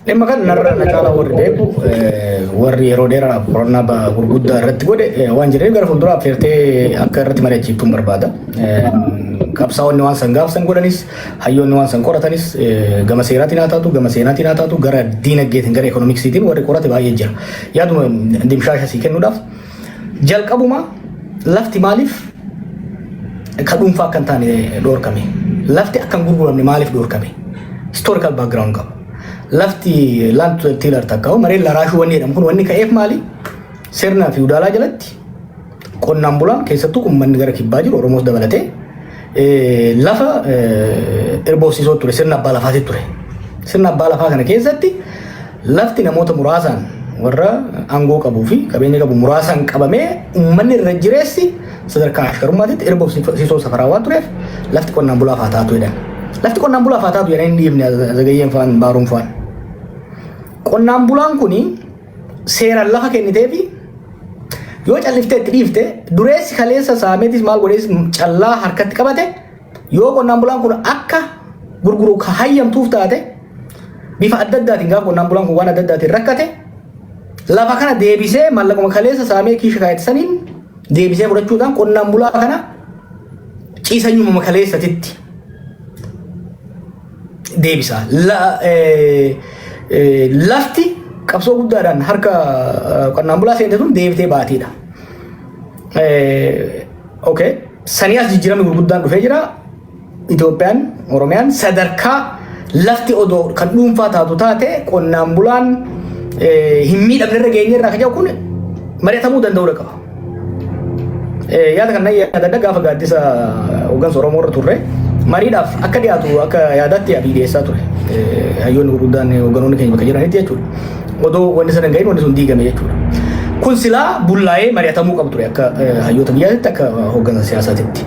Lima kan narra nakala warri beeku warri yeroo dheeraa qorannaa gurguddaa irratti godhe waan jireenya gara fuulduraa affeertee akka irratti mari'achiiftuun barbaada. Qabsaa'onni waan san gaafsan godhanis hayyoonni waan san qoratanis gama seeraatiin haa taatu gama seenaatiin haa taatu gara diinagdeetiin gara ekoonoomiksiitiin warri qorate baay'ee jira. Yaaduma dimshaasha sii kennuudhaaf jalqabuma lafti maaliif ka dhuunfaa akka hin taane dhoorkame lafti akka hin gurguramne maaliif dhoorkame historical background qaba. Lafti land tiller takkaa'u mareen laraashuu wanni jedhamu kun wanni ka'eef maali? Sirna fiudaalaa jalatti qonnaan bulaan keessattuu uummanni gara kibbaa jiru Oromoos dabalatee lafa irboofsisoo ture sirna abbaa lafaati ture. Sirna abbaa lafaa kana keessatti lafti namoota muraasaan warra aangoo qabuu fi qabeenya qabu muraasaan qabamee uummanni irra jireessi sadarkaa ashkarummaatitti irboofsisoo safaraa waan tureef lafti qonnaan bulaaf haa taatu jedhan. Lafti qonnaan bulaaf haa taatu jedhan hin dhiibne zagayyeen fa'aan baaruun fa'aan. Qonnaan bulaan kuni seeraan lafa kennitee fi yoo calliftee itti dhiifte dureessi kaleessa saameetis maal godhees callaa harkatti qabate yoo qonnaan bulaan kun akka gurguru hayyamtuuf taate bifa adda addaatiin gaafa qonnaan bulaan kun waan adda addaatiin rakkate lafa kana deebisee mallaquma kaleessa saamee kiisha kaayataniin deebisee fudhachuudhaan qonnaan bulaa kana ciisanyuma kaleessatitti deebisa. Lafti qabsoo guddaadhaan harka qonnaan bulaa seente sun deebitee baatiidha. Okay. Saniyaas jijjiiramni gurguddaan dhufee jira. Itoophiyaan, Oromiyaan sadarkaa lafti odoo kan dhuunfaa taatu taate qonnaan bulaan hin miidhamne irra geenye irraa kan kun mari'atamuu danda'uu qaba. Yaada kana yaada gaafa gaaddisa hoggansa Oromoo irra turre mariidhaaf akka dhiyaatu akka yaadaatti abdii dhiyeessaa ture. Hayyoonni gurguddaan hogganoonni keenya bakka jiranitti jechuudha. Odoo wanni sana hin gahin wanni sun diigame jechuudha. Kun silaa bullaa'ee mari'atamuu qabu ture akka hayyoota biyyaatti akka hoggansa siyaasaatitti.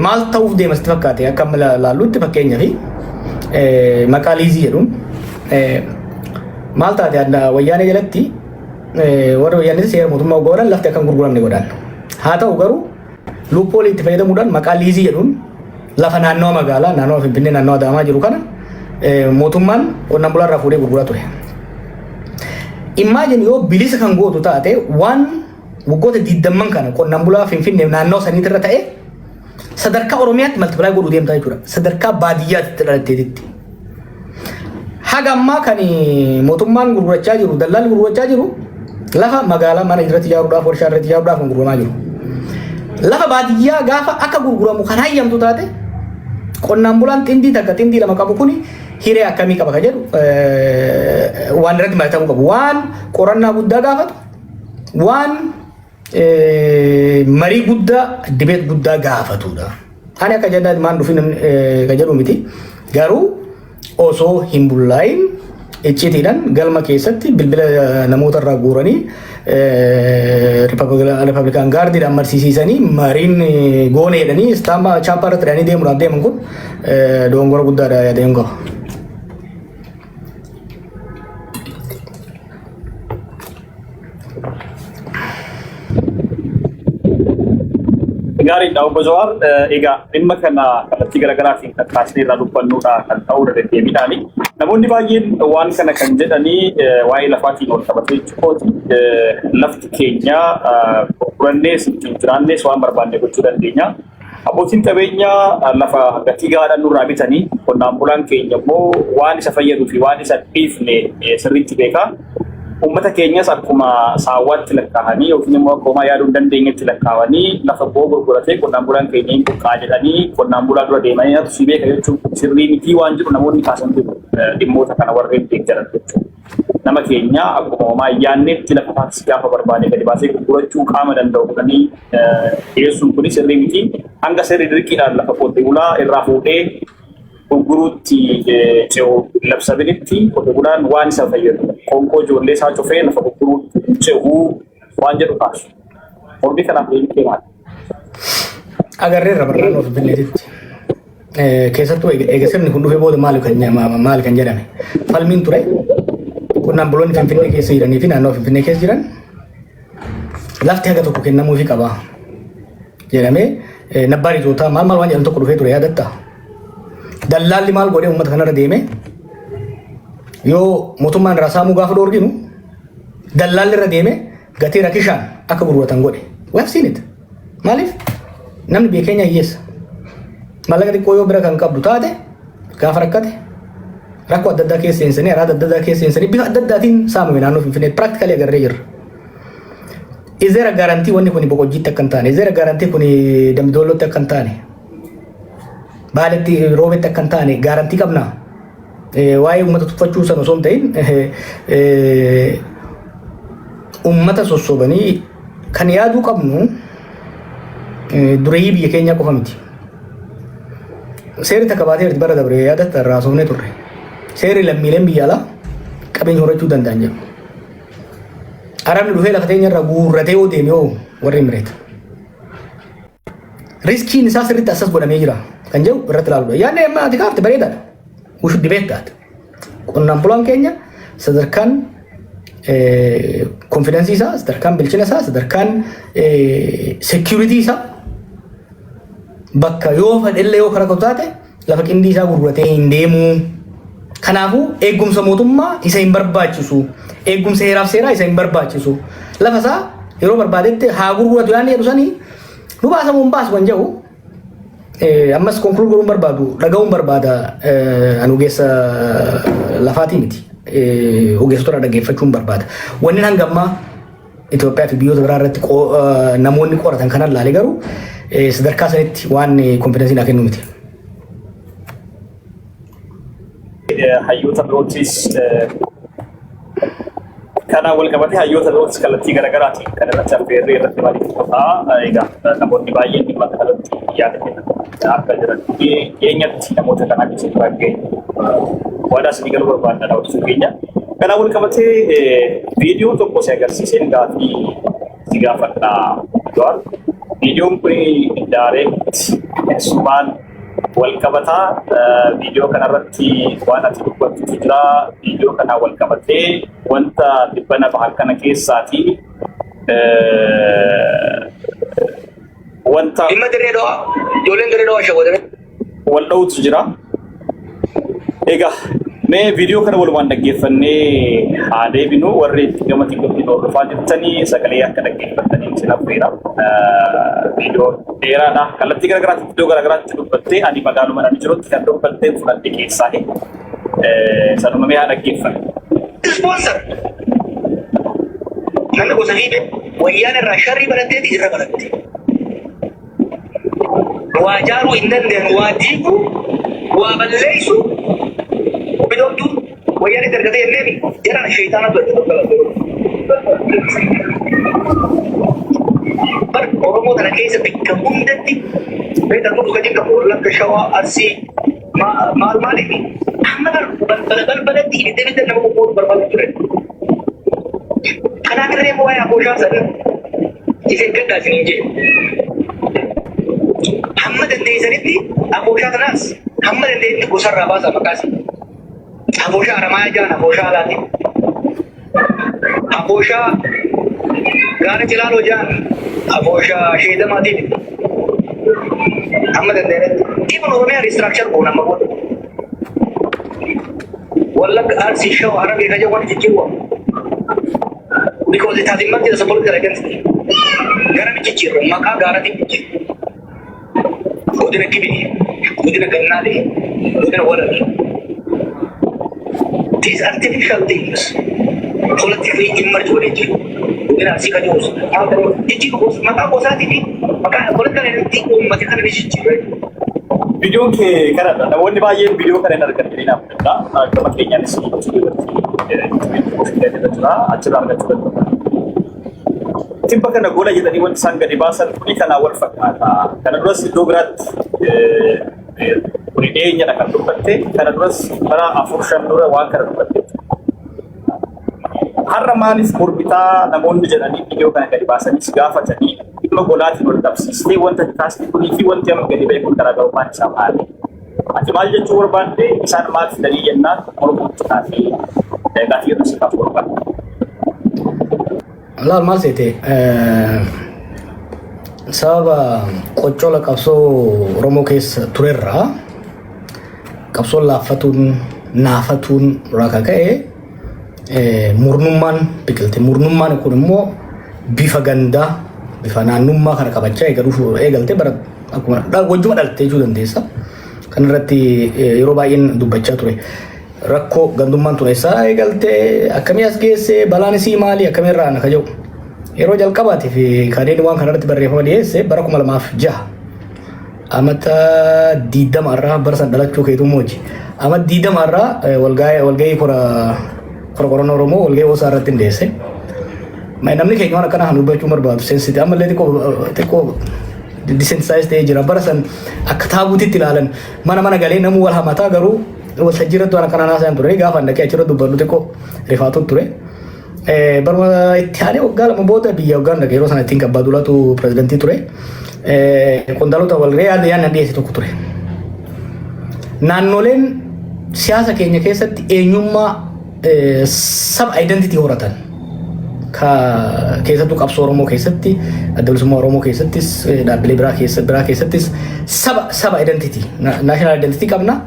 Maal ta'uuf deemasti fakkaate akka amma laallutti fakkeenyaa fi maqaa liizii jedhuun maal taate wayyaanee jalatti warra wayyaanee seera mootummaa godhan lafti akka hin gurguramne godhan. Haa ta'u garuu luuppoolii itti fayyadamuudhaan maqaa liizii jedhuun lafa naannoo magaalaa naannoo Finfinnee naannoo Adaamaa jiru kana mootummaan qonnaan bulaa irraa fuudhee gurguraa ture. Imagine yoo bilisa kan gootu taate waan waggoota 20 kana qonnaan bulaa Finfinnee naannoo saniitti irra ta'e sadarkaa Oromiyaatti maltipilaay godhuu deemtaa jechuudha. Sadarkaa baadiyyaatti dhalatteetitti. Haga ammaa kan mootummaan gurgurachaa jiru dallaalli gurgurachaa jiru lafa magaalaa mana irratti ijaaruudhaaf warshaa irratti ijaaruudhaaf kan gurguramaa jiru. Lafa baadiyyaa gaafa akka gurguramu kan hayyamtu taate qonnaan bulaan xindii takka xindii lama qabu kuni hiree akkamii qaba ka jedhu waan irratti mari'atamuu qabu. Waan qorannaa guddaa gaafatu waan marii guddaa dibeet guddaa gaafatudha. Ani akka jennaatti maan dhufin ka jedhu miti garuu osoo hin bullaa'in iccitiidhaan galma keessatti bilbila namoota irraa guuranii Republikaan gaardiidhaan marsiisanii mariin goone jedhanii istaama chaappaa irratti dhahanii deemuudhaaf deeman kun dogongora guddaadha yaadeen qaba. Gaarii dha obbo Jawaar egaa dhimma kana kallattii garaagaraatiin kan taasisee irraa dubbannuudha kan ta'uu deddeebiidhaani. Namoonni baay'een waan kana kan jedhanii waa'ee lafaatiin wal qabatee jechuudha. Lafti keenya gurgurannees ittiin jiraannees waan barbaanne gochuu dandeenya. Abbootiin qabeenyaa lafa gatii gahaadhaan nurraa bitanii qonnaan bulaan keenya immoo waan isa fayyaduu fi waan isa dhiifne sirriitti beeka. Uummata keenyas akkuma saawwaatti lakkaa'anii yookiin immoo akkuma yaaduu hin dandeenyetti lakkaa'anii lafa gurguratee qonnaan bulaan keenya hin buqqaa jedhanii qonnaan bulaa dura deemanii si beeka jechuun sirrii mitii waan jiru namoonni kaasan jiru dhimmoota kana warreen deeggaran jechuudha. Nama keenya akkuma homaa ayyaanneetti lafa taaksii gaafa barbaade gadi baasee gurgurachuu qaama danda'u godhanii dhiyeessuun kunis sirrii mitii hanga sirrii dirqiidhaan lafa qotee bulaa irraa fuudhee gurguruutti ce'u labsabilitti qotee bulaan waan isa fayyadu qoonqoo ijoollee isaa cufee lafa gurguruutti ce'uu waan jedhu kaasu. Mormii kanaaf deemtee maali? Agarreerra barraan of bineetitti. Keessattuu eega sirni kun dhufee booda maal kan jedhame. Falmiin ture qonnaan buloonni Finfinnee keessa jiranii fi naannoo Finfinnee keessa jiran lafti haga tokko kennamuufi qaba jedhamee nabbaar itootaa maal waan jedhamu tokko dhufee ture yaadatta. Dallaalli maal godhee uummata kanarra deeme yoo mootummaan rasaamu gaafa dhoorginu dallaalli irra deeme gatii rakishaan akka gurguratan godhe. We have seen it. Maaliif namni biyya keenya hiyyeessa. Maallaqa xiqqoo yoo bira kan qabdu taate gaafa rakkate rakkoo adda addaa keessa seensanii araada adda addaa keessa seensanii bifa adda addaatiin saamame naannoo Finfinnee practically agarree jirra. Is there a guarantee wanni kun boqojjiitti akka hin taane? Is there a guarantee kun dambidoolotti akka hin taane? Baaletti roobetti akka hin taane guarantee qabnaa? Waa'ee uummata tuffachuu sana osoo hin ta'in uummata sossobanii kan yaaduu qabnu dureeyyii biyya keenyaa qofa miti. Seerri takka baatee bara dabre yaadatta irraa soofnee turre. Seerri lammiileen biyya alaa qabeenya horachuu danda'an jedhu. Arabni dhufee lafa teenya irraa guurratee yoo deeme yoo warri Imireet. Riskiin isaa sirriitti assas godhamee jira kan jedhu irratti ilaaluudha. Yaadni amma ati kaafte bareedaadha. We should debate that. Qonnaan bulaan keenya sadarkaan confidence isaa, sadarkaan bilchina isaa, sadarkaan security isaa bakka yoo fedhellee yoo karaa taate lafa qindii isaa gurguratee hin deemu. Kanaafuu eegumsa mootummaa isa hin barbaachisu. Eegumsa heeraaf seeraa isa hin barbaachisu. Lafa isaa yeroo barbaadetti haa gurguratu yaadni jedhu sanii nu baasamu hin baasu kan jedhu ammas konkuluud gochuun barbaadu dhaga'uun barbaada an ogeessa lafaatii miti. Ogeessota dhaggeeffachuun barbaada. Wanni hangammaa Itoophiyaa fi biyyoota biraa irratti namoonni qoratan kanan laalee garuu sadarkaa sanitti waan konfidensiin kennu miti. Hayyoota birootis kana wal qabatee hayyoota birootis kallattii garaagaraatiin kan irratti affeerree irratti mari'ataa egaa namoonni baay'een dhimma kanatti yaada kennan akka jiran keenyatti namoota kanaa keessatti baay'ee waadaa isinii galuu barbaadna daawwachiisuu keenya. Kana wal qabatee viidiyoo tokko si agarsiiseen gaafii si gaafadhaa Jawaar. Viidiyoon kun daayireekti sumaan wal qabataa viidiyoo kanarratti waan ati dubbattu jira. Viidiyoo kana wal qabatee wanta dhibbana bahan kana keessaati wanta dhimma direedoo ijoolleen direedoo ashawwadame wal dha'utu jira. Egaa mee viidiyoo kana walumaan dhaggeeffannee haa deebinu. Warri itti gama TikTokii hordofaa jirtanii sagalee akka dhaggeeffattanii isin affeera. Viidiyoo dheeraadha. Kallattii garaagaraatti iddoo garaagaraatti dubbattee ani magaaluma ani jirutti kan dubbattee fudhatte keessaa sanuma mee haa dhaggeeffannu. Sponsor namni gosa fiide wayyaan irraa sharrii baratteeti irra baratte. Waa jaaruu hin dandeenye, waa diigu, waa balleessu bidootu wayyaan itti argatee illee jedhan sheeytaana bar Oromoo kana keessa bakka hundatti beekan dhuga jirka Wallagga, Shawaa, Arsii maal maaliif amma balbalatti hidhee nama qoqqoodu barbaadu ture. Kanaaf irree waa'ee abooshaa sana isin gaddaa isiniin jedhe. Hamma dandeessanitti abooshaa kanaas hamma dandeessanitti gosarraa baasaa maqaas. Abooshaa Haramaayaa jaan abooshaa alaati. Abooshaa Gaara Cilaaloo jaan abooshaa Sheedamaatiin. Hamma dandeessanitti even Oromiyaa riistiraakchar goona amma booda. Wallagga, Arsii, Shawaa, Harargee kan jedhu jijjiiruu. Because it has emerged as a political against me. Gara mi jijjiirru maqaa gaaratiin jijjiirru. Godina Kibbii, godina Gannaalee, godina Waraabee. These artificial things politically emerge waliin jiru. Godina Arsii kan jiru jijjiirru maqaa gosaatii fi maqaa political identity uummata kana ni jijjiirru. Viidiyoon kee kanadha. Namoonni baay'een viidiyoo kana hin argatanii naaf danda'a. Gama keenyaanis achirraa argachuu danda'u. Tibba kana gola jedhanii wanti isaan gadi baasan kuni kanaa wal fakkaata. Kana duras iddoo biraatti kuni dhiyeenyadha kan dubbatte. Kana duras bara 4-5 dura waan kana dubbatte. Har'a maaliif mormitaa namoonni jedhanii viidiyoo kana gadi baasanis gaafatanii dhimma golaatiin wal qabsiistee wanta taasifte kunii fi wanti amma gadi ba'e kun garaagarummaan isaa maali? Ati maal jechuu barbaadde isaan maal fidanii jennaan mormuutti fi gaafii irra si kaafuu barbaadde. Laal maal seete sababa qoccoola qabsoo Oromoo keessa turerraa qabsoon laaffatuun naafatuun raka ka'ee murnummaan biqilte. Murnummaan kun immoo bifa gandaa bifa naannummaa kana qabachaa eegalte bara akkuma wajjuma dhalte jechuu dandeessa. Kan irratti yeroo baay'een dubbachaa ture. Rakkoo gandummaan ture isaa eegalte akkamii as geesse balaan isii maali akkamiirraa naka jedhu. Yeroo jalqabaatiif kanneen waan kanarratti barreeffama dhiyeesse bara 2006 amata 20 irraa bara san dhalachuu keetu mooji. Amata 20 irraa walgahii qorannoo Oromoo walgahii Hoosaa irratti dhiyeesse. Namni keenya waan akkana kan dubbachuu barbaadu seensitii ammallee xiqqoo disensitized ta'ee jira. Bara san akka taabuutitti ilaalan mana galee namuu wal hamataa garuu waltajjiirratti waan akkana haasa'an ture. Gaafa dhaqee achirra dubbannu xiqqoo rifaatu ture. Baruma itti aanee waggaa lama booda biyya waggaan dhaqee yeroo sana ittiin qabbaadulatu pirezidantii ture. Qondaalota walgahii yaadna dhiyeesse tokko ture. Naannoleen siyaasa keenya keessatti eenyummaa saba identity horatan. Keessattuu qabsoo Oromoo keessatti adda bilisummaa Oromoo keessattis dhaabbilee biraa keessattis saba identity national identity qabna.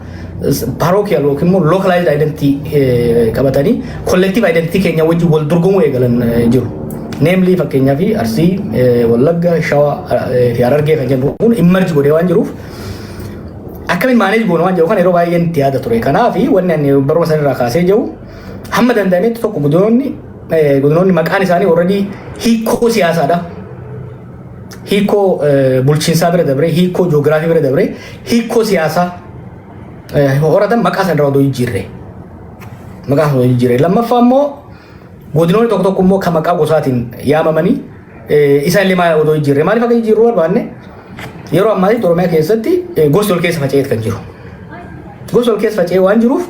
Parochial yookiin immoo localized identity qabatanii collective identity keenya wajjin wal dorgomuu eegalan jiru. Namely fakkeenyaaf Arsii, Wallagga, Shawaa fi Harargee kan jennu kun immerge godhee waan jiruuf akkamiin manage goonu waan jiru kan yeroo baay'een itti yaada ture. Kanaaf wanni ani baruma sanirraa kaasee jiru hamma danda'ametti tokko godinoonni maqaan isaanii already hiikoo siyaasaadha. Hiikoo bulchiinsaa bira dabree, hiikoo ji'oogiraafii bira dabree, hiikoo siyaasaa horatan maqaa sana irraa odoo jijjiirre. Maqaa sana odoo jijjiirre. Lammaffaa immoo godinoonni tokko tokko immoo kan maqaa gosaatiin yaamamanii isa illee maal odoo jijjiirre. Maaliif akka jijjiirruu barbaanne yeroo ammaatti Oromiyaa keessatti gosti ol keessa faca'ee kan jiru. Gosti ol keessa faca'ee waan jiruuf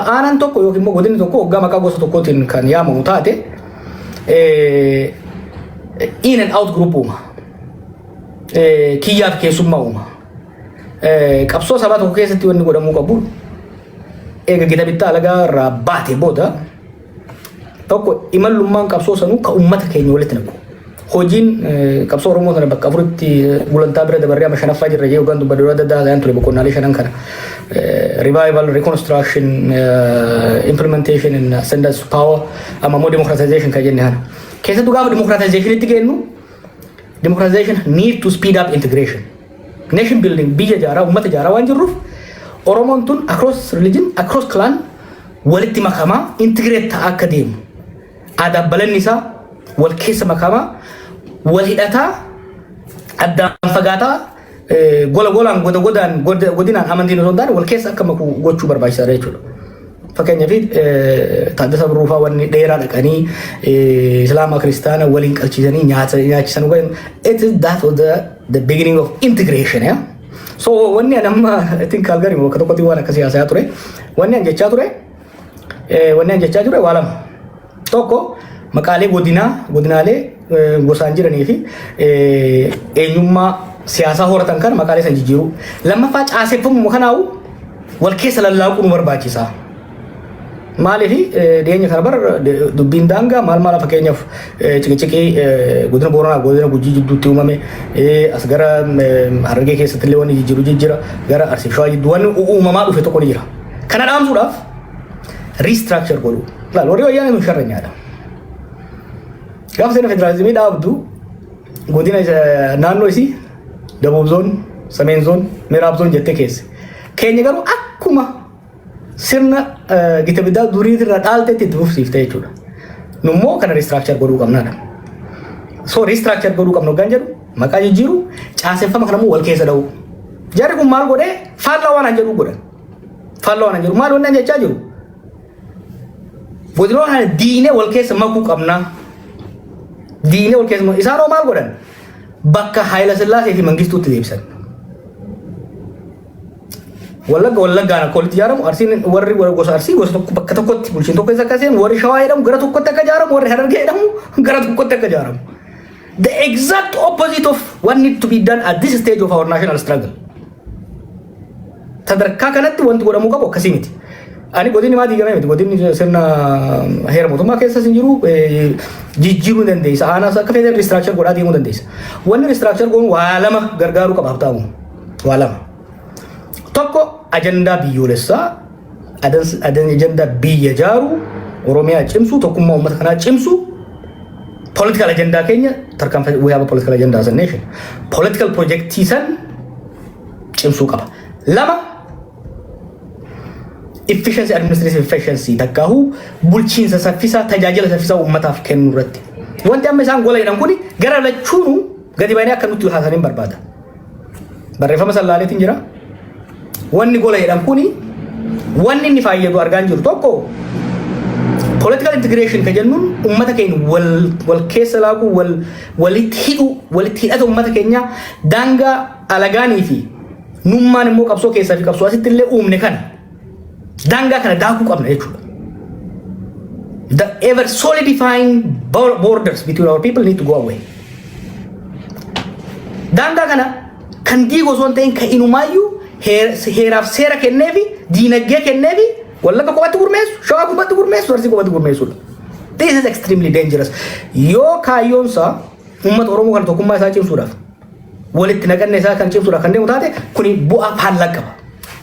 aanaan tokko yookiin immoo godinni tokko waggaa maqaa gosa tokkootiin kan yaamamu taate in and out group uuma. Kiyyaaf keessummaa uuma. Qabsoo sabaa tokko keessatti wanni godhamuu qabu eega gita bittaa alagaa irraa baate booda tokko imallummaan qabsoo sanuu ka uummata keenya walitti naqu. Hojiin qabsoo Oromoo sana bakka afuritti gulantaa bira dabarree amma shanaffaa jirra jee yookaan dubba adda addaa ta'an ture boqonnaalee shanan kana. Revival, reconstruction, implementation and ascendance to power amma immoo democratization kan jenne kana. Keessattuu gaafa democratization itti kennu democratization need to speed up integration. Nation building biyya jaaraa uummata jaaraa waan jirruuf Oromoon tun across religion, across clan walitti makamaa integrate ta'aa akka deemu. Aadaa balanni isaa wal keessa makamaa wal hidhataa addaan fagaataa golaan godinaan amantiin osoo hin taane wal keessa akka maku gochuu barbaachisaadha jechuudha. Fakkeenyaaf Taaddasa Birruufaa wanni dheeraa dhaqanii Islaamaa Kiristaana waliin qalchiisanii nyaachisan. It is that was the beginning of integration. Yeah? So wanni an amma I think Calgary bakka tokkotti waan akkasii haasayaa ture. Wanni an jechaa ture waa lama. Tokko maqaalee godinaalee gosaan jiranii fi eenyummaa siyaasaa horatan kan maqaalee san jijjiiruu. Lammaffaa caaseeffamuu kanaa'u wal keessa lallaaquu nu barbaachisa. Maaliif dhiyeenya kana bara dubbiin daangaa maal fakkeenyaaf ciqiciqii godina Booranaa godina Gujii jidduutti uumame as gara Harargee keessatti illee wanni jijjiira gara Arsii Shawaa jidduu wanni uumamaa dhufe tokko ni jira. Kana dhaamsuudhaaf restructure godhu. Laal warri wayyaanee nu sharranyaadha. Gaafa seenaa federaalizimii dhaabdu godina naannoo isii Dabuub zoon, Sameen zoon, Miraab zoon jettee keesse. Keenya garuu akkuma sirna gita biddaa duriitirraa dhaalteetti itti fufsiifte jechuudha. Nummoo kana restructure godhuu qabnaadha. So restructure godhuu qabnu hoggaan jedhu maqaa jijjiiru caaseeffama kanammoo wal keessa dha'u. Jarri kun maal godhee faallaa waan jedhu godhan. Faallaa waan jedhu maal wannan jechaa jiru. Godinoo kana diinee wal keessa makuu qabnaa. Diinee wal keessa isaanoo maal godhan bakka Haayila Sillaasee fi Mangistuutti deebisan. Wallaggaan akka walitti ijaaramu Arsiin warri gosa Arsii gosa tokko bakka tokkotti bulchiin tokko isa akka seenu warri Shawaa jedhamu gara tokkotti akka ijaaramu warri Harargee jedhamu gara tokkotti akka ijaaramu. The exact opposite of what need to be done at this stage of our national struggle. Sadarkaa kanatti wanti godhamuu qabu akkasii miti. Ani godinni maa diigamee miti godinni sirna heera mootummaa keessa sin jiru jijjiiruu dandeessa. Aanaas akka feetan restructure godhaa deemuu dandeessa. Wanni restructure goonu waa lama gargaaruu qaba habtaamu. Waa lama. Tokko ajandaa biyyoolessaa adan agenda biyya jaaru Oromiyaa cimsu tokkummaa uummata kanaa cimsu political agenda Kenya we have a political agenda as a nation political project san cimsu qaba lama efficiency administrative efficiency takkahu bulchiinsa saffisa tajaajila saffisa uummataaf kennu irratti wanti amma isaan gola jedhan kuni gara lachuunu gadi baay'ee akka nutti haasaniin barbaada barreeffama sallaaleetiin jira wanni gola jedhan kuni wanni inni fayyadu argaan jiru tokko political integration kajennuun ummata keenya wal keessa laagu walitti hidhata ummata keenya daangaa alagaanii fi nummaan immoo qabsoo keessaa fi qabsoo asitti illee uumne kana daangaa kana daakuu qabna jechuudha. The ever solidifying borders between our people need to go away. Daangaa kana kan diigoo osoo hin ta'in kan inumaayyuu heeraaf seera kenneefi diinagdee kenneefi wallaka qubatti gurmeessu shawaa qubatti gurmeessu warsi qubatti gurmeessudha. This is extremely dangerous. Yoo kaayyoonsaa uummata Oromoo kan tokkummaa isaa cimsuudhaaf walitti naqanne isaa kan cimsuudhaaf kan deemu taate kuni bu'aa faallaa qaba.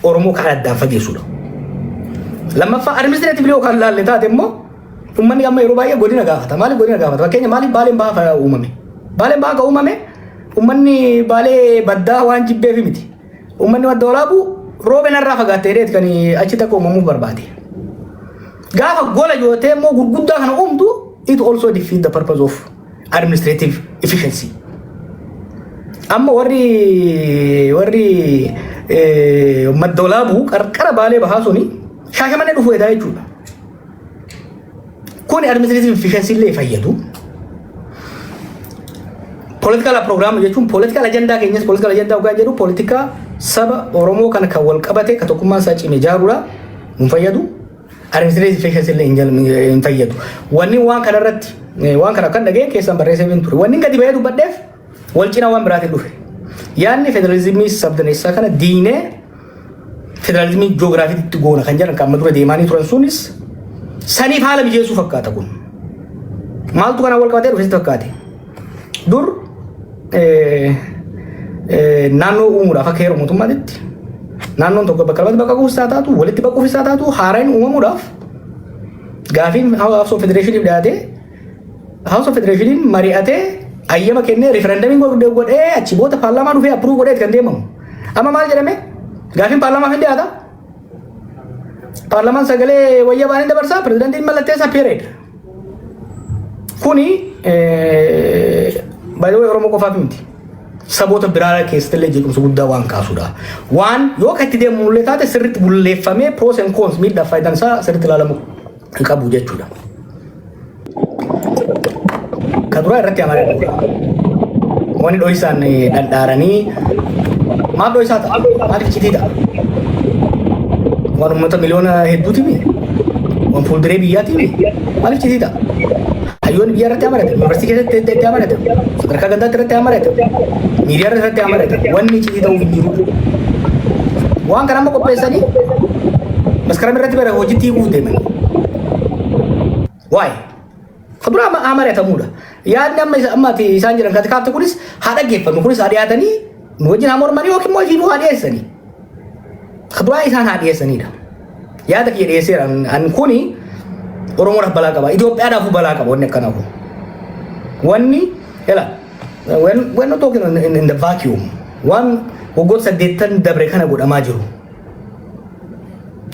Oromoo kan addaan fageessudha. Lammaffaa administratively yoo kan laalle taate immoo uummanni amma yeroo baay'ee godina gaafata. Maaliif godina gaafata? Fakkeenya maaliif Baaleen Bahaa uumame? Baaleen Bahaa uumame uummanni Baalee baddaa waan jibbeef miti. Uummanni wadda walaabuu rooben irraa fagaattee dheet kan achi takka uumamuuf barbaade. Gaafa gola jootee immoo gurguddaa kana uumtu it also defeat the purpose of administrative efficiency. Amma warri madda walaabuu qarqara Baalee Bahaa suni Shaashamannee dhufuu edaa jechuudha. Kuni administrative efficiency illee fayyadu. Political program jechuun political agenda keenyas political agenda ugaa jedhu politika saba Oromoo kana kan wal qabate ka tokkummaa isaa cimee jaaruudha hin fayyadu. Administrative efficiency illee hin fayyadu. Wanni waan kana irratti waan kana kan dhagee keessan barreessee hin ture. Wanni gadi bahee dubbadheef wal cinaa waan biraatiin dhufe. Yaanni federalizimii sabdaneessaa kana diinee federalizimii ji'oogiraafiitti goona kan jedhan kan dura deemanii turan sunis saniif haala mijeessuu fakkaata kun. Maaltu kana wal qabatee dhufetti fakkaate? Dur naannoo uumuudhaaf akka heeru mootummaatti naannoon tokko bakka lamatti bakka kuusaa taatu walitti bakka ofiisaa taatu haaraan uumamuudhaaf gaafiin House of Federationiif dhiyaatee House of Federationiin mari'atee ayyama kennee referendamii godhee achi booda paarlaamaa dhufee approve godhee kan deemamu. Amma maal jedhame? Gaafiin paarlaamaaf hin dhiyaata. Paarlaamaan sagalee wayyaa baanii dabarsaa pirezidaantiin mallatteessaa period. Kuni baay'ee Oromoo qofaaf miti. Saboota biraa keessatti illee jeequmsa guddaa waan kaasudha. Waan yoo kan itti deemu mul'ee taate sirriitti bulleeffamee pros and cons miidhaa faayidaan isaa sirriitti ilaalamu qabu jechuudha. Kan duraa irratti amaree wanni dho'isaan dhandhaaranii maal dho'isaa ta'a? Maaliif citii ta'a? Waan uummata miliyoona hedduuti mi? Waan fuulduree biyyaati mi? Maaliif citii ta'a? Hayyoonni biyya irratti amarate, yuunivarsiitii keessatti amarate, sadarkaa gandaatti irratti amarate, miidiyaa irratti amarate, wanni citii ta'uuf hin jiru. Waan kana amma qopheessanii maskarama irratti bara hojiitti hiikuuf deeman. Waa'ee kabura amaratamuudha. Yaadni amma isaan jiran kan kaafte kunis haa dhaggeeffamu kunis haa dhiyaatanii nu wajjin haa mormanii yookiin immoo ifiifuu haa dhiyeessanii. Kaduraa isaan haa dhiyeessanidha. Yaada kiyya dhiyeesseera an kuni Oromoodhaaf balaa qaba. Itoophiyaadhaaf balaa qaba wanni akkana kun. Wanni when not talking in the vacuum waan waggoota 8 dabre kana godhamaa jiru.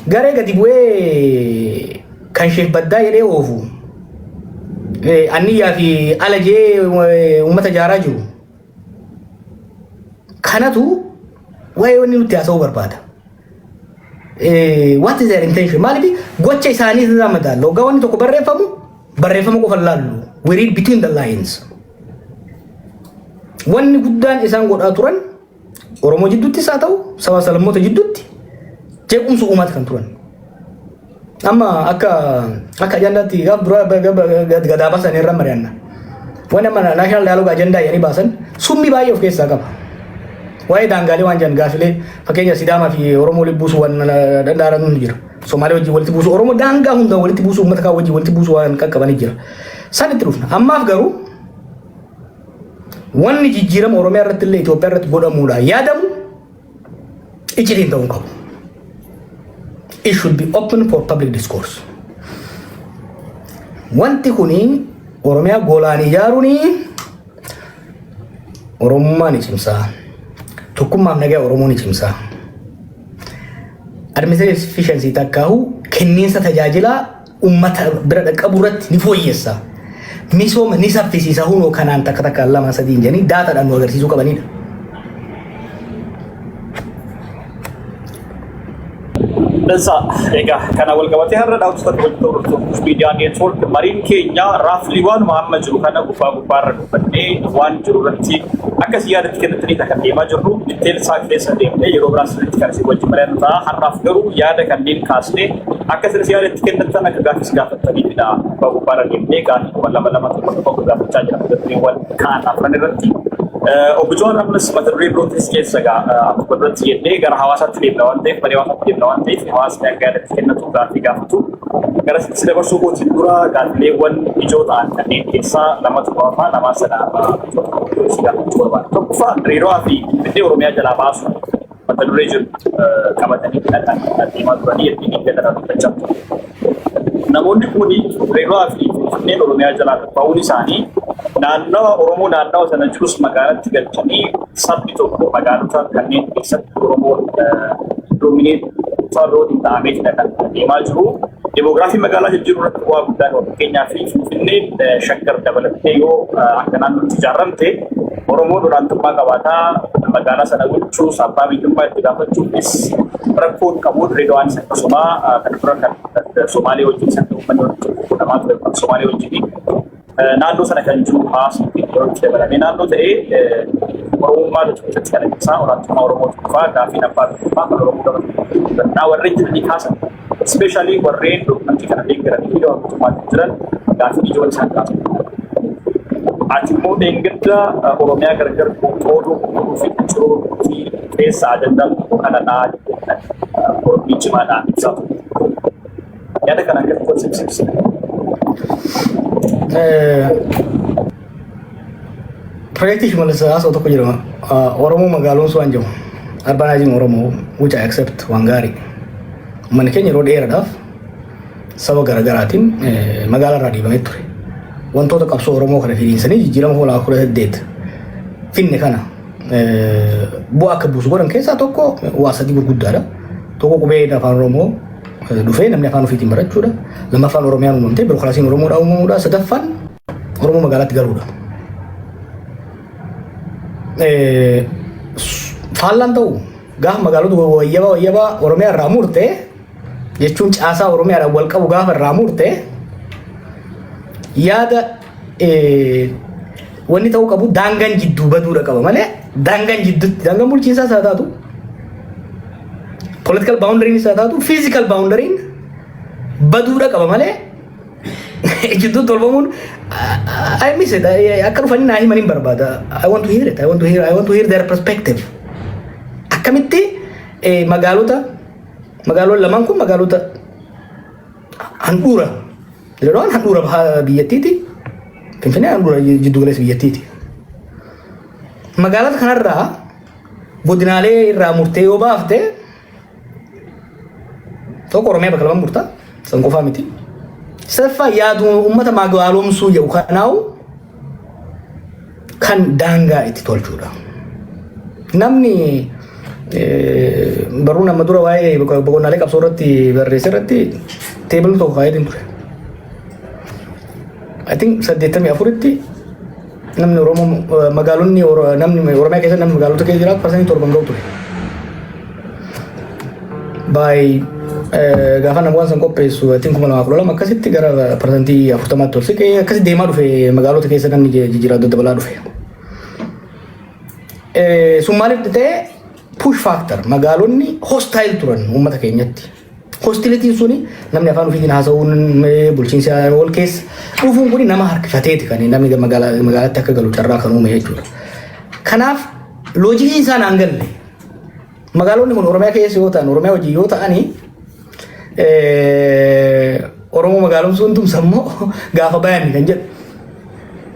Garee gadi bu'ee kan Sheekh Baddaa jedhee oofu. Anniyaa fi alajee uummata jaaraa jiru. Kanatu waa'ee wanni nutti haasa'uu barbaada. What is their intention? Maaliif gocha isaanii irraa madaallu. Hoggaa wanni tokko barreeffamu qofa laallu. We read between the lines. Wanni guddaan isaan godhaa turan Oromoo jidduuttis haa ta'u saba salammoota jidduutti jeequmsa uumaati kan turan. Amma akka ajandaatti gaaf dura gadaa baasan irra mari'anna. Wanni amma national dialogue ajandaa jedhanii baasan summii baay'ee of keessaa qaba. Waa'ee daangaalee waan jiran gaafilee fakkeenya Sidaamaa fi Oromoo walitti buusuu waan danda'an jira. Somaalee wajjin walitti buusuu Oromoo daangaa hunda walitti buusuu uummata kaa wajjin walitti buusuu waan qaqqabanii jira. San itti dhufna. Ammaaf garuu wanni jijjiirama Oromiyaa irratti illee Itoophiyaa irratti godhamuudha yaadamu iccitiin ta'uu qabu. it should be open for public discourse. Wanti kuni Oromiyaa golaan ijaaruuni Oromummaa ni cimsaa. Tokkummaaf nagaa Oromoo ni cimsaa. Administrative efficiency takkaahu kenniinsa tajaajila ummata bira dhaqqabu irratti ni fooyyessa. Misooma ni saffisiisa hunoo kanaan takka lama sadiin jedhanii daataadhaan nu agarsiisuu qabanidha. Dasa ega kana wal qabate har'a daawwattoota Oromoo Media Network mariin keenya Raafliwaan Muhammad jiru kana gubbaa dubbannee waan jiru irratti akka siyaadatti kennatanii kan deemaa jirru detail isaa keessa deemnee yeroo biraas irratti kan isin wajjin mari'annaa har'aaf garuu yaada kanneen kaasnee akka siyaadatti kennatan akka gaafis gaafataniidha gubbaa deemnee gaafii lama tokko gaafachaa jira wal kaan afran irratti Obujuan amnes materi protes keessa aku berarti ini gara hawaasatti deemna waan ta'eef bari hawaasatti deemna waan ta'eef hawaasni akka yaadatti kennatu gaafii gaafatu gara sida barsuu kootiin dura gaafileewwan ijoo ta'an kanneen keessaa lamatu qofa lama sana si gaafachuu barbaada. Tokkoffaa hiriiroo fi biyya Oromiyaa jalaa baasu mata duree jiru qabatanii kan deemaa turanii ittiin eeggatan dubbachaa ture. Namoonni kun hiriiroo fi biyya Oromiyaa jalaa ba'uun isaanii naannawa Oromoo naannawa sana jirus magaalatti galchanii sabni tokko magaalota kanneen keessatti Oromoo domineet farroon ta'amee kan deemaa jiru. Demoogiraafii magaalaa jijjiiruu irratti bu'aa guddaa qaba. Fakkeenyaaf Finfinneen shakkar dabalatee yoo akka naannootti ijaaramte Oromoo olaantummaa qabaataa magaalaa sana bulchuu abbaa biyyummaa itti gaafachuufis rakkoon qabu Dirreedawaan akkasumaa kan dura kan Somaalee wajjin san uummanni wajjin namaa ture kan Somaalee wajjin naannoo sana kan jiru haasni yeroo itti dabalamee naannoo ta'ee Oromummaa keessatti kan ibsaa olaantummaa Oromoo tokkoffaa gaafii abbaa biyyummaa kan Oromoo dabalatu warreen jiranii kaasan especially warreen dokumenti kana deeggaranii fi mootummaa jiran gaafii ijoon isaan kaasan. Ati immoo deengedda Oromiyaa gargar qooduu fi jiruu fi keessa ajandaa kanadhaa Oromoo cimaadhaan ibsatu. Yaada kana akka konsepsibsi. Proyekti Shimalisa asal tokko jedhama. Oromoo magaaloon sun jedhamu. Urbanizing Oromoo, which I accept waan gaarii. Mana keenya yeroo dheeraadhaaf saba garaagaraatiin magaalaa irraa dhiibamee ture. Wantoota qabsoo Oromoo kana firiinsanii jijjiirama hoolaa 18 finne kana bu'aa akka buusu godhan keessaa tokko waa sadii gurguddaadha. Tokko qubee afaan Oromoo dhufee namni afaan ofiitiin barachuudha. Lammaffaan Oromiyaan uumamtee birookiraasiin Oromoodhaa uumamuudha. Sadaffaan Oromoo magaalaatti galuudha. Faallaan ta'u gaafa magaalota wayyabaa Oromiyaa irraa murtee jechuun caasaa Oromiyaadhaan wal qabu gaafa irraa murtee yaada wanni ta'uu qabu daangaan jidduu baduudha qaba malee daangaan jidduutti daangaan bulchiinsaas haa taatu political boundary haa taatu physical boundary baduudha qaba malee jidduu tolfamuun I miss it. Akka dhufanii naa himanii barbaada. I want to hear it. I want to hear their perspective. Akkamitti magaalota lamaan kun magaalota handhuura. Dirreedawaan handhuura biyyattiiti. Finfinnee handhuura jiddu galeessa biyyattiiti. Magaalota kanarraa godinaalee irraa murtee yoo baafte tokko Oromiyaa bakka lamaan murtaa san qofaa miti. Sadaffaa yaadu uummata magaaloomsuu jedhu kanaawu kan daangaa itti tolchuudha. Namni barruu nama dura waa'ee boqonnaalee qabsoo irratti barreesse irratti teebilii tokko kaa'ee ture. I think 84tti namni Oromoo magaalonni namni Oromiyaa keessa namni magaalota keessa jiraatu parsantii 7 ga'u ture. By gaafa namoota san qopheessu I think 2012 akkasitti gara parsantii 40 ol siqee akkasi deemaa dhufe magaalota keessa namni jijjiiraa dabalaa dhufe. Sun maaliif ta'e push factor magaalonni hostile turan uummata keenyatti. Hostilitiin suni namni afaan ofiitiin haasa'uun bulchiinsa wal keessa dhufuun kun nama harkifateeti kan namni magaalaatti akka galu carraa kan uume jechuudha. Kanaaf loojikiin isaan aan galle magaalonni kun Oromiyaa keessa yoo ta'an Oromiyaa hojii yoo ta'anii Oromoo magaalomsuun tumsammoo gaafa bayan kan jedhu.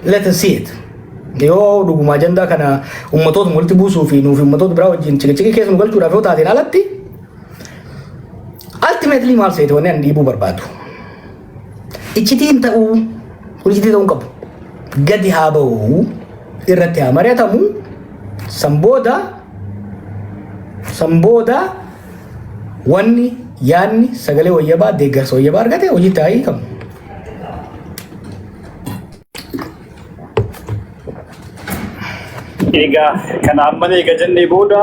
Let us see it. Yoo dhuguma ajandaa kana ummatoota walitti buusuu fi nuuf ummatoota biraa wajjin cikiciki keessa nu galchuudhaaf yoo taateen alatti ultimately maal seete wanni an dhiibuu barbaadu. Iccitiin ta'uu iccitii ta'uu qabu. Gadi haa ba'uu irratti haa mari'atamu sambooda wanni yaanni sagalee wayyabaa deeggarsa wayyabaa argate hojii taa'ii qabu. Egaa kana amma eega jennee booda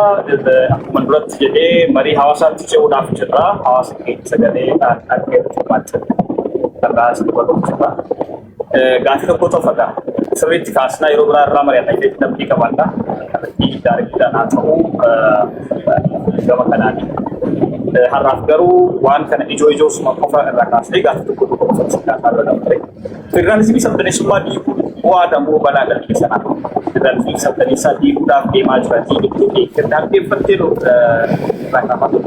akkuma duratti jedhee marii hawaasaatti ce'uudhaaf jirra. Hawaasa keenya sagaleedhaan dhaggeeffatu maal irraa isin barbaachisa. Gaaffii tokko tofadha. Sirriitti kaasnaa yeroo biraa irraa mari'annaa jechuun namni qabaadha. Kallattii gaariidhaan haa ta'u gama kanaan. Har'aaf garuu waan kana ijoo suma qofa irraa kaasnee gaaffii tokko qofa sadarkaa irra dabarre. Federaalizimii sabdaneessummaa dhiibuu bu'aa moo balaadha biyya sanaa. Federalizimii sabdaneessaa dhiibuudhaaf deemaa jiranii itti dhaggeeffattee rakkatamu.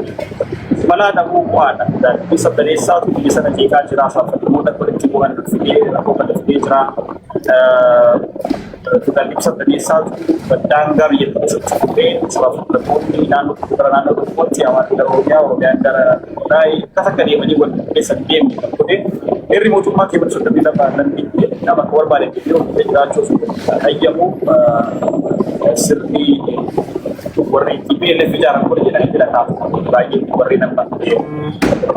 Balaadha moo bu'aadha. Federalizimii sabdaneessaatu biyya sana jeeqaa jira. Saaffattoota walitti bu'an fidee rakkoo kan fidee jira. Federalizimii sabdaneessaatu daangaa biyya keessatti fudhee sababoonni naannoo tokkotti hawaasni Oromiyaan gara Raayii akka deemanii wal keessatti deemni kan fudhee irri mootummaa keessa soddamii lafa nama akka barbaade yeroo jiraachuuf hayyamu sirni warri TPLF ijaaran kun jedhanii filataaf baay'ee warri nama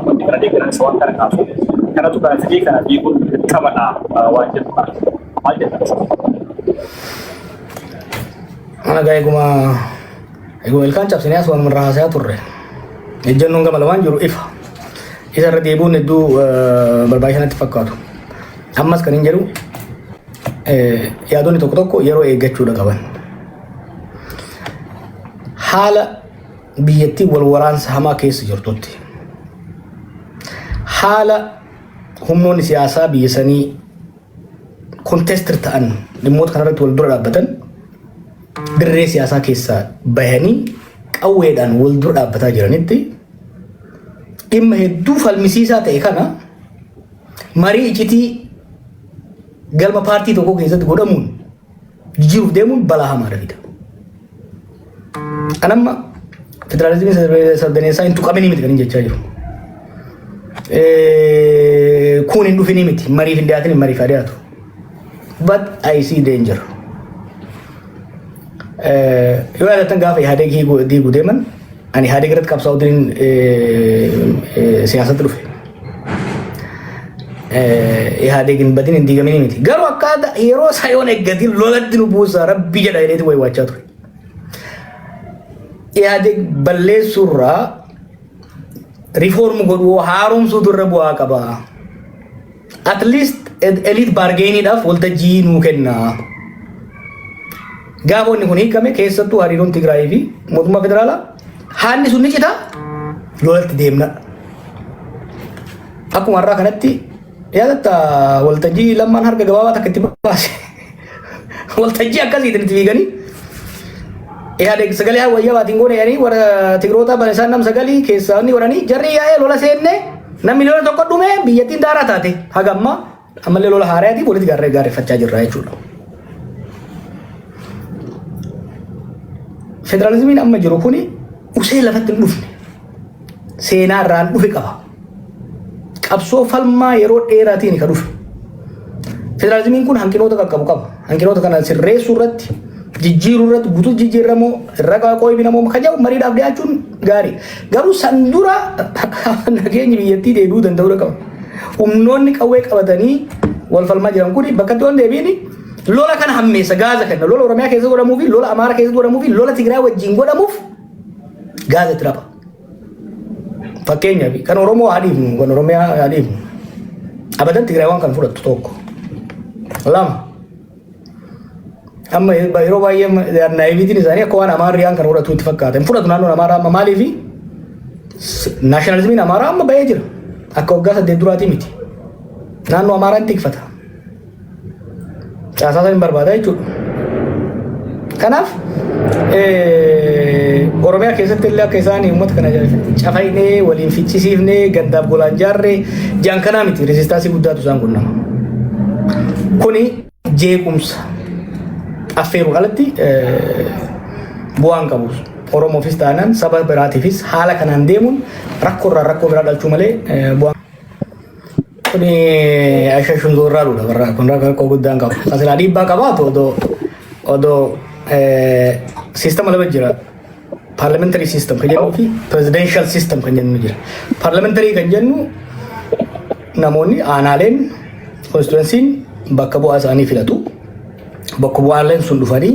wanti kana deeggaran isa waan kana kaasu kanatu kana fidee kana beekuun qabanaa waan jedhu maal jedhama. Ana eeguma ilkaan cabsinee as waan raasaa turre. Ejjennoon gama lamaan jiru ifa. Isa irra deebi'uun hedduu barbaachisanatti fakkaatu. Ammas kan hin jedhu yaadonni tokko tokko yeroo eeggachuudha qaban. Haala biyyattii wal waraansa hamaa keessa jirtutti haala humnoonni siyaasaa biyya sanii kontestir ta'an dhimmoota kanarratti wal dura dhaabbatan dirree siyaasaa keessaa bahanii qawweedhaan wal dura dhaabbataa jiranitti dhimma hedduu falmisiisaa ta'e kana marii iccitii galma paartii tokko keessatti godhamuun jijjiiruuf deemuun balaa hamaadha fida. Anamma federalizimii sabdaneessaa hin tuqamini miti kan hin jechaa jiru. Kun hin dhufini miti mariif hin dhiyaatin mariif haa dhiyaatu. But I see danger. Yoo yaadatan gaafa Ihaadeeg diiguu deeman ani Ihaadeeg irratti qabsaa'uutiin siyaasatti dhufe. Ihaadeegin badin hin diigamini miti. Garuu akkaataa yeroo isaa yoon eeggatiin lolatti nu buusa rabbi jedha jedheeti wayi waachaa ture. Ihaadeeg balleessuurraa riifoormu godhuu haaromsuutu irra bu'aa qaba. At least elite bargainiidhaaf waltajjii nuu kenna. Gaafonni kun hiikame keessattuu hariiroon Tigraayii fi mootummaa federaalaa haalli sun ni cita lolatti deemna. Akkuma har'aa kanatti yaadatta waltajjii lamaan harka gabaabaa takka itti baase. Waltajjii akkasiitiin itti fiiganii Ihaadeeg sagalee wayyabaatiin goone yaanii warra Tigroota isaan nam sagalii keessaa inni godhanii jarri yaa'ee lola seenne namni lola tokko dhume biyyattiin daaraa taate haga ammallee lola haaraatii walitti gaarreeffachaa jirra jechuudha. Federalizimiin amma jiru kuni usee lafatti hin dhufne seenaa irraan dhufe qaba. Qabsoo falmaa yeroo dheeraatiin ka dhufe. Federalizimiin kun hanqinoota qaqqabu qaba. Hanqinoota kana sirreessuu irratti jijjiiruu irratti guutuu jijjiiramoo irra qooyi binamoo kajaa'u mariidhaaf dhiyaachuun gaarii. Garuu san dura nageenyi biyyattii deebi'uu danda'uu qaba. Humnoonni qawwee qabatanii wal falmaa jiran kuni bakka itti waan deebiini lola kana hammeessa gaaza kenna. Lola Oromiyaa keessa godhamuu fi lola Amaaraa keessa godhamuu fi lola Tigraay wajjin godhamuuf gaaza itti raba. Fakkeenyaaf kan Oromoo haa dhiifnu kan Oromiyaa haa dhiifnu. Abadan Tigraay waan kan fudhattu tokko. Lama. Amma yeroo baay'ee naayiviitiin isaanii akka waan Amaarriyaan kan fudhatu itti fakkaata. Hin fudhatu naannoon Amaaraa amma maaliifi naashinaalizimiin Amaaraa amma bahee jira. Akka waggaa 8 duraatii miti. Naannoo Amaaraa hin tikfata. Caasaa hin barbaada jechuudha. Kanaaf Oromiyaa keessatti illee akka isaan uummata kana cafaynee waliin ficcisiifnee gaddaaf golaan jaarree jaan kanaa miti reezistaansii guddaatu isaan qunnama. Kuni jeequmsa affeeruun alatti bu'aan qabu. Oromoofis taanaan saba biraatiifis haala kanaan deemuun rakkoo biraa dhalchuu malee bu'aa. Kuni Aisha Shunzurraa dha barraa kun rakkoo guddaan qaba. Kasilaa dhiibbaa qabaatu odoo siistama lama jira. Parliamentary system kan jennu fi presidential system kan jennu jira. Parliamentary kan jennu namoonni aanaaleen constituencies bakka bu'aa isaanii filatu. Bakka bu'aaleen sun dhufanii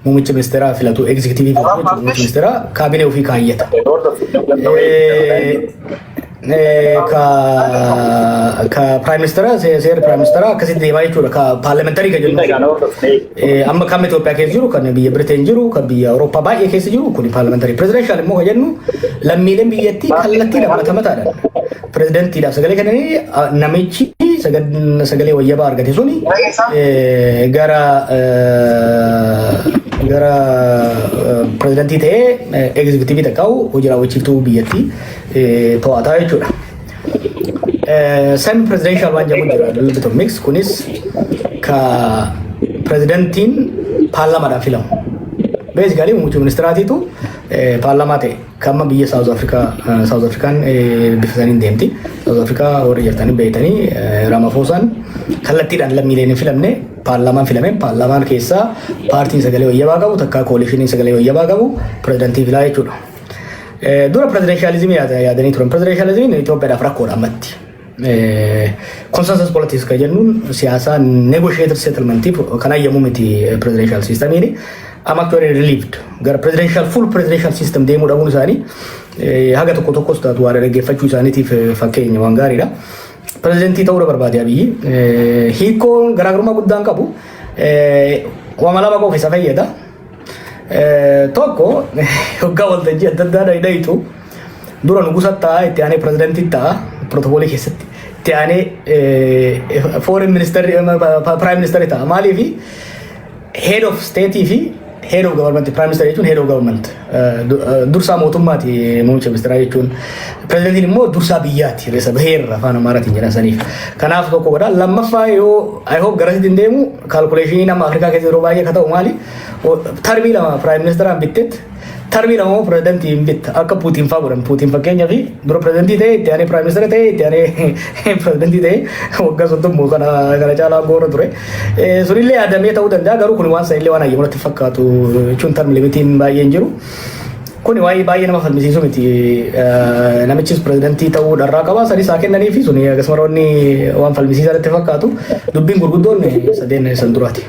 muummicha ministeeraa filatu, executive filatu, muummicha ministeeraa kaabinee ofii kaayyata. Ka prime minister seera prime minister akkasitti deemaa jechuudha. Ka parliamentary kan jennu amma kan Itoophiyaa keessa jiru, kan biyya Britain jiru, kan biyya Awurooppaa baay'ee keessa jiru kun parliamentary. Presidential immoo kan jennu lammiileen biyyattii kallattii mataadhaan presidentiidhaaf sagalee kennanii namichi sagalee wayyabaa argate suni gara prezidentii ta'ee executive ta'uu hojii raawwachiiftuu biyyattii to'ataa jechuudha. Semi presidential waan jedhamu jira, little bit of mix. Kunis ka prezidentiin paarlamaadhaan filamu. Basically muummicha ministeeraatiitu paarlamaa ta'e kamma biyya South Afrikaan bifisaniin deemti. South Afrikaa warri jirtanii beeytanii Ramaphoosaan kallattiidhaan lammiileen hin filamne paarlamaan filame. Paarlamaan keessaa paartiin sagalee wayyabaa qabu takka koolishiniin sagalee wayyabaa qabu prezidentii filaa jechuudha. Dura presidentialismii yaadanii turan. Presidentialismiin Itoophiyaadhaaf rakkoodha ammatti. Consensus politics kan jennuun siyaasaa negotiated settlementiif kan ayyamu miti presidential systemiin. I'm actually relieved. Gara full presidential system deemuu dhabuun isaanii haga tokkos taatu waan dhaggeeffachuu isaaniitiif fakkeenya waan gaariidha. Prezidentii ta'uu barbaade Abiyyi hiikoon garaagarummaa guddaan qabu. Waan lama qofa isa fayyada. Tokko hoggaa waltajjii adda addaa dhayitu dura nugusa ta'a itti aanee prezidentii ta'a protookoolii keessatti itti aanee foreign minister prime minister ta'a. Maaliif head of state fi head of government, prime minister jechuun head of government dursaa mootummaati muummicha ministeeraa jechuun prezidentiin immoo dursaa biyyaati reessa baheerra afaan amaaraatiin jedhan saniif. Kanaaf tokko godha. Lammaffaa yoo I hope garasitti deemu calculation nama Afrikaa keessa yeroo baay'ee ka ta'u maali tarbii lama prime ministeraan bitteet tarbii lama immoo prezidentii hin bitta akka Puutiin fa'aa godhan. Puutiin fakkeenyaaf dura prezidentii ta'e itti aanee prime minister ta'e itti aanee prezidentii ta'e waggaa soddomuu kana caalaa goora ture. Sunillee yaadamee ta'uu danda'a garuu kun waan sanillee waan ayyamanatti fakkaatu jechuun tarmi limitiin baay'ee hin jiru. Kuni waa'ee baay'ee nama falmisiisu miti. Namichis prezidentii ta'uu dharraa qaba sadii isaa kennanii fi suni akkasumas waan falmisiisaa natti fakkaatu dubbiin gurguddoon sadeen san duraati.